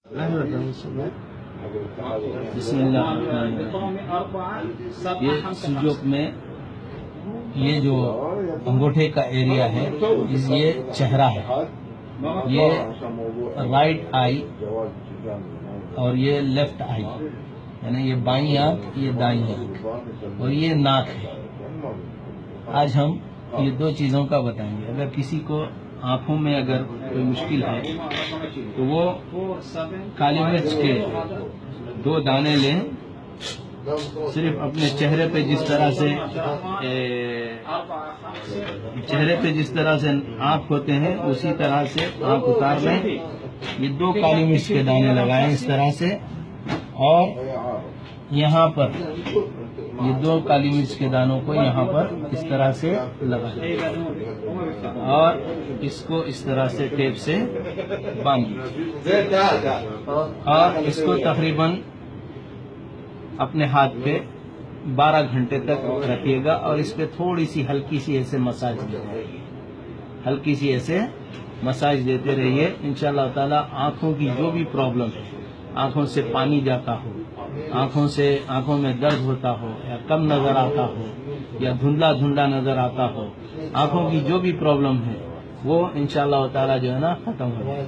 بسم اللہ الرحمن الرحیم۔ یہ سجوک میں یہ جو انگوٹھے کا ایریا ہے یہ چہرہ ہے، یہ رائٹ آئی اور یہ لیفٹ آئی، یعنی یہ بائیں آنکھ یہ دائیں آنکھ، اور یہ ناک ہے۔ آج ہم یہ دو چیزوں کا بتائیں گے۔ اگر کسی کو آنکھوں میں اگر کوئی مشکل ہے تو وہ کالی مرچ کے 2 دانے لیں، صرف اپنے چہرے پہ جس طرح سے آنکھ ہوتے ہیں اسی طرح سے آنکھ اتار لیں۔ یہ 2 کالی مرچ کے دانے لگائیں اس طرح سے، اور یہاں پر یہ 2 کالی مرچ کے دانوں کو یہاں پر اس طرح سے لگائیں اور اس کو اس طرح سے ٹیپ سے باندھیں، اور اس کو تقریباً اپنے ہاتھ پہ 12 گھنٹے تک رکھیے گا، اور اس پہ تھوڑی سی ہلکی سی ایسے مساج دیتے رہیے۔ انشاءاللہ تعالی آنکھوں کی جو بھی پرابلم ہے، آنکھوں سے پانی جاتا ہو، آنکھوں میں درد ہوتا ہو، یا کم نظر آتا ہو، یا دھندلا نظر آتا ہو، آنکھوں کی جو بھی پرابلم ہے وہ انشاءاللہ تعالی جو ہے نا ختم ہو جائے۔